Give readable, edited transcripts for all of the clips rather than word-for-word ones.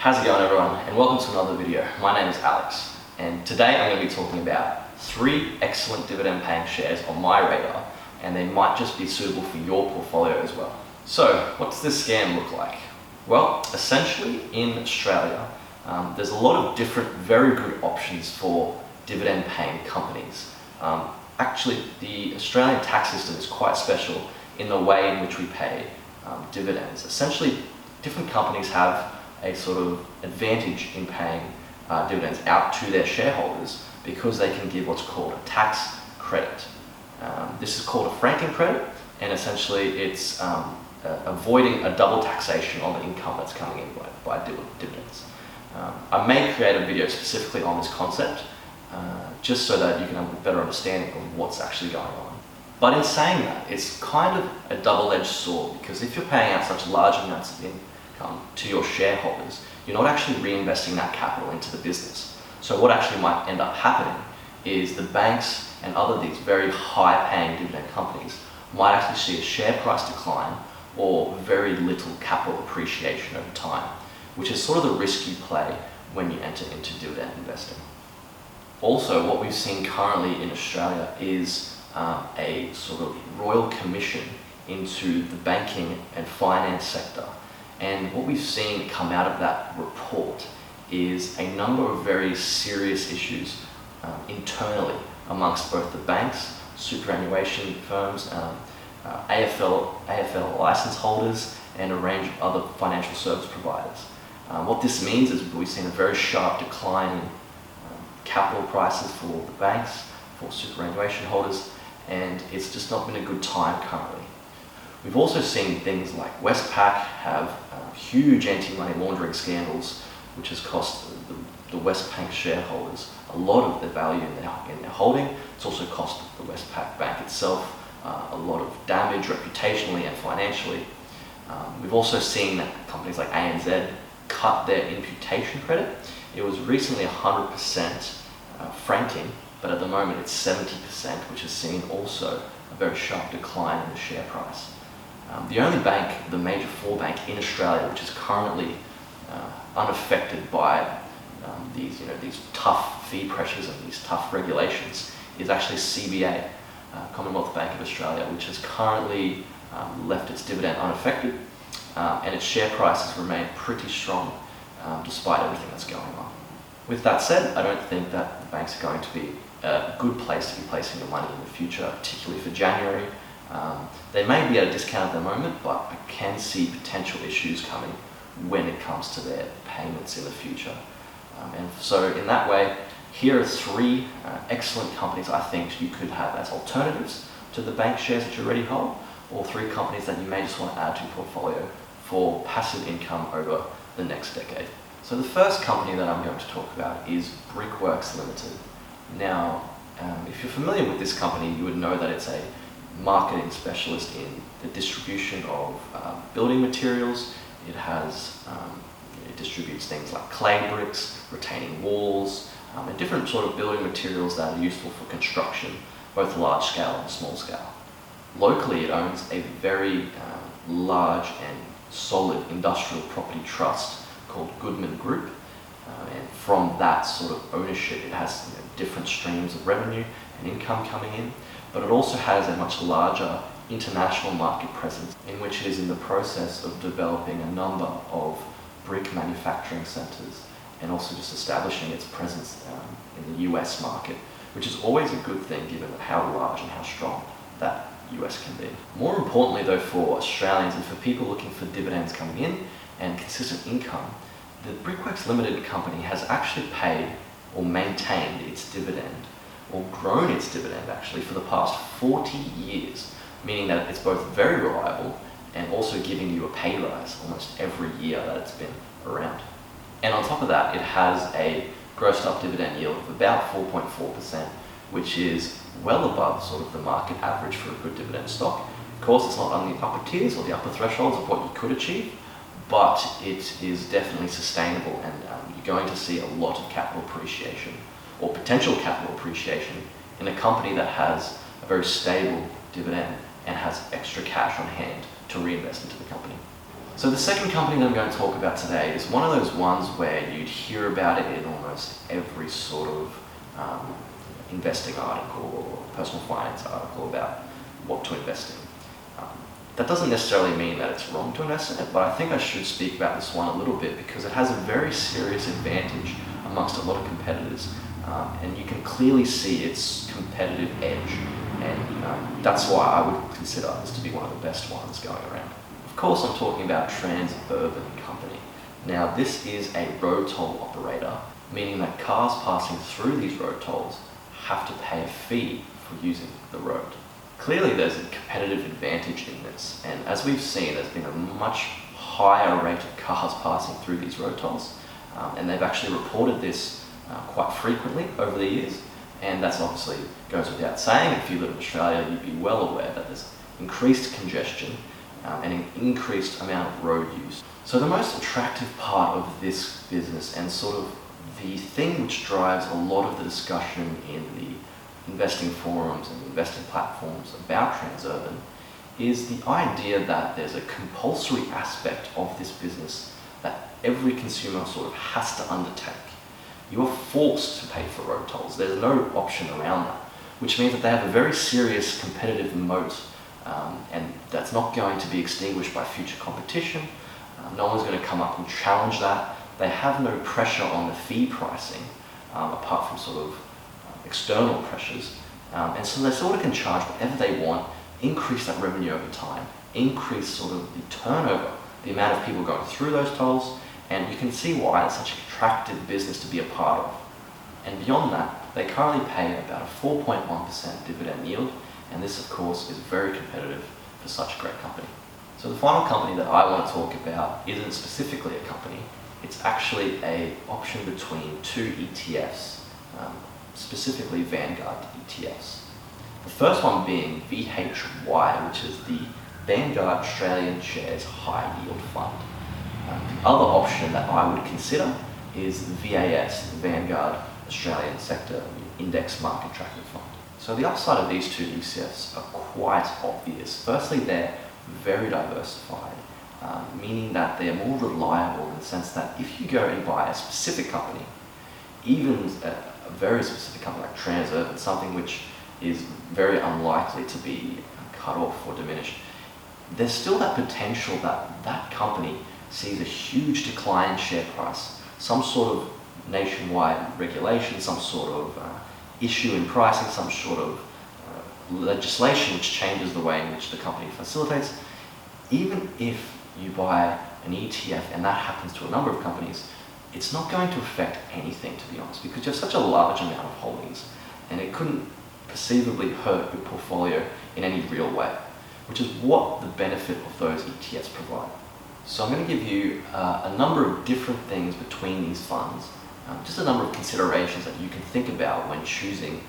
How's it going, everyone? And welcome to another video. My name is Alex, and today I'm going to be talking about 3 excellent dividend paying shares on my radar, and they might just be suitable for your portfolio as well. So, what does this scam look like? Well, essentially in Australia, there's a lot of different very good options for dividend paying companies. Actually, the Australian tax system is quite special in the way in which we pay dividends. Essentially, different companies have a sort of advantage in paying dividends out to their shareholders because they can give what's called a tax credit. This is called a franking credit, and essentially it's avoiding a double taxation on the income that's coming in by dividends. I may create a video specifically on this concept, just so that you can have a better understanding of what's actually going on. But in saying that, it's kind of a double-edged sword, because if you're paying out such large amounts of income to your shareholders, you're not actually reinvesting that capital into the business. So what actually might end up happening is the banks and other these very high-paying dividend companies might actually see a share price decline or very little capital appreciation over time, which is sort of the risk you play when you enter into dividend investing. Also, what we've seen currently in Australia is a sort of royal commission into the banking and finance sector. And what we've seen come out of that report is a number of very serious issues internally amongst both the banks, superannuation firms, AFL license holders, and a range of other financial service providers. What this means is we've seen a very sharp decline in capital prices for the banks, for superannuation holders, and it's just not been a good time currently. We've also seen things like Westpac have huge anti-money laundering scandals, which has cost the Westpac shareholders a lot of their value in their holding. It's also cost the Westpac Bank itself a lot of damage reputationally and financially. We've also seen that companies like ANZ cut their imputation credit. It was recently 100% franking, but at the moment it's 70%, which has seen also a very sharp decline in the share price. The only bank, the major 4 bank in Australia, which is currently unaffected by these tough fee pressures and these tough regulations, is actually CBA, Commonwealth Bank of Australia, which has currently left its dividend unaffected, and its share price has remained pretty strong despite everything that's going on. With that said, I don't think that the banks are going to be a good place to be placing your money in the future, particularly for January. They may be at a discount at the moment, but I can see potential issues coming when it comes to their payments in the future. And so in that way, here are 3 excellent companies I think you could have as alternatives to the bank shares that you already hold, or 3 companies that you may just want to add to your portfolio for passive income over the next decade. So the first company that I'm going to talk about is Brickworks Limited. Now, if you're familiar with this company, you would know that it's a marketing specialist in the distribution of building materials. It distributes things like clay bricks, retaining walls, and different sort of building materials that are useful for construction, both large scale and small scale. Locally, it owns a very large and solid industrial property trust called Goodman Group, and from that sort of ownership, it has different streams of revenue and income coming in. But it also has a much larger international market presence, in which it is in the process of developing a number of brick manufacturing centres, and also just establishing its presence in the US market, which is always a good thing given how large and how strong that US can be. More importantly though, for Australians and for people looking for dividends coming in and consistent income, the Brickworks Limited company has actually paid or maintained its dividend, or grown its dividend actually, for the past 40 years, meaning that it's both very reliable and also giving you a pay rise almost every year that it's been around. And on top of that, it has a grossed up dividend yield of about 4.4%, which is well above sort of the market average for a good dividend stock. Of course, it's not on the upper tiers or the upper thresholds of what you could achieve, but it is definitely sustainable, and you're going to see a lot of capital appreciation or potential capital appreciation in a company that has a very stable dividend and has extra cash on hand to reinvest into the company. So the second company that I'm going to talk about today is one of those ones where you'd hear about it in almost every sort of investing article or personal finance article about what to invest in. That doesn't necessarily mean that it's wrong to invest in it, but I think I should speak about this one a little bit because it has a very serious advantage amongst a lot of competitors, and you can clearly see its competitive edge, and that's why I would consider this to be one of the best ones going around. Of course, I'm talking about Transurban company. Now, this is a road toll operator, meaning that cars passing through these road tolls have to pay a fee for using the road. Clearly, there's a competitive advantage in this, and as we've seen, there's been a much higher rate of cars passing through these road tolls, and they've actually reported this quite frequently over the years, and that's obviously goes without saying. If you live in Australia, you'd be well aware that there's increased congestion and an increased amount of road use. So the most attractive part of this business, and sort of the thing which drives a lot of the discussion in the investing forums and investing platforms about Transurban, is the idea that there's a compulsory aspect of this business that every consumer sort of has to undertake. You are forced to pay for road tolls. There's no option around that, which means that they have a very serious competitive moat, and that's not going to be extinguished by future competition. No one's going to come up and challenge that. They have no pressure on the fee pricing, apart from sort of external pressures, and so they sort of can charge whatever they want, increase that revenue over time, increase sort of the turnover, the amount of people going through those tolls, and you can see why it's such an attractive business to be a part of. And beyond that, they currently pay about a 4.1% dividend yield, and this of course is very competitive for such a great company. So the final company that I want to talk about isn't specifically a company, it's actually an option between two ETFs, specifically Vanguard ETFs. The first one being VHY, which is the Vanguard Australian Shares High Yield Fund. The other option that I would consider is the VAS, the Vanguard Australian Sector Index Market Tracking Fund. So the upside of these two ETFs are quite obvious. Firstly, they're very diversified, meaning that they're more reliable in the sense that if you go and buy a specific company, even a very specific company like Transurban, something which is very unlikely to be cut off or diminished, there's still that potential that that company sees a huge decline in share price, some sort of nationwide regulation, some sort of issue in pricing, some sort of legislation which changes the way in which the company facilitates. Even if you buy an ETF and that happens to a number of companies, it's not going to affect anything, to be honest, because you have such a large amount of holdings and it couldn't perceivably hurt your portfolio in any real way, which is what the benefit of those ETFs provide. So I'm going to give you a number of different things between these funds, just a number of considerations that you can think about when choosing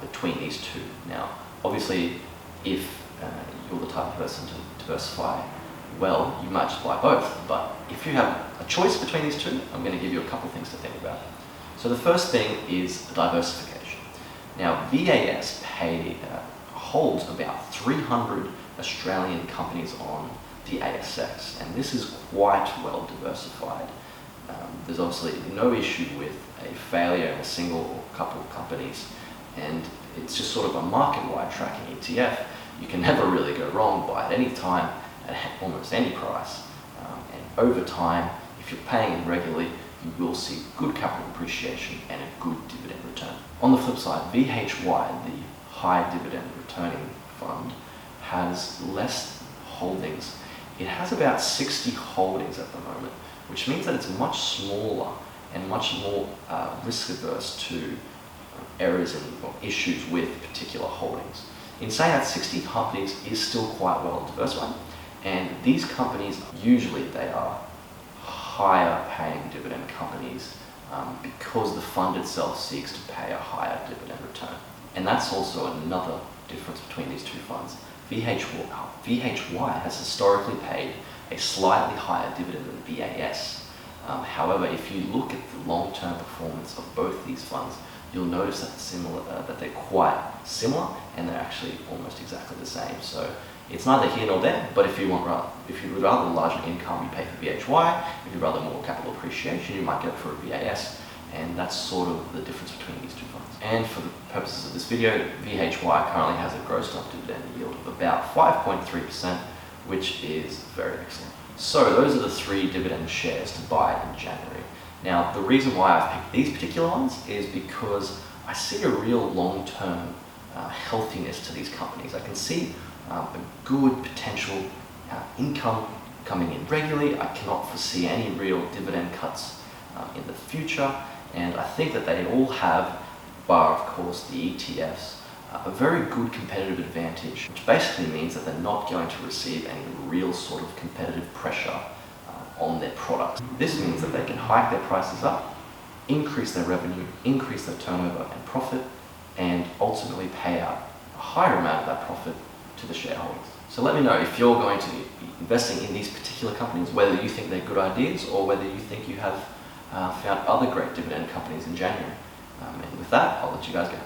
between these two. Now, obviously, if you're the type of person to diversify well, you might just buy both, but if you have a choice between these two, I'm going to give you a couple of things to think about. So the first thing is diversification. Now, VAS holds about 300 Australian companies on the ASX, and this is quite well diversified. There's obviously no issue with a failure in a single or couple of companies, and it's just sort of a market-wide tracking ETF. You can never really go wrong, buy at any time, at almost any price, and over time, if you're paying in regularly, you will see good capital appreciation and a good dividend return. On the flip side, VHY, the high dividend returning fund, has less holdings. It has about 60 holdings at the moment, which means that it's much smaller and much more risk averse to errors and issues with particular holdings. In saying that, 60 companies is still quite well diversified, and these companies, usually they are higher paying dividend companies because the fund itself seeks to pay a higher dividend return. And that's also another difference between these two funds. VHY has historically paid a slightly higher dividend than VAS. However, if you look at the long-term performance of both these funds, you'll notice that they're quite similar, and they're actually almost exactly the same. So It's neither here nor there, but if you would rather larger income, you pay for VHY. If you'd rather more capital appreciation, you might go for a VAS, and that's sort of the difference between these two funds. And for the purposes of this video, VHY currently has a grossed up dividend yield of about 5.3%, which is very excellent. So those are the 3 dividend shares to buy in January. Now, the reason why I've picked these particular ones is because I see a real long-term healthiness to these companies. I can see a good potential income coming in regularly. I cannot foresee any real dividend cuts in the future, and I think that they all have, bar of course the ETFs, a very good competitive advantage, which basically means that they're not going to receive any real sort of competitive pressure on their products. This means that they can hike their prices up, increase their revenue, increase their turnover and profit, and ultimately pay out a higher amount of that profit to the shareholders. So let me know if you're going to be investing in these particular companies, whether you think they're good ideas or whether you think you have found other great dividend companies in January. And with that, I'll let you guys go.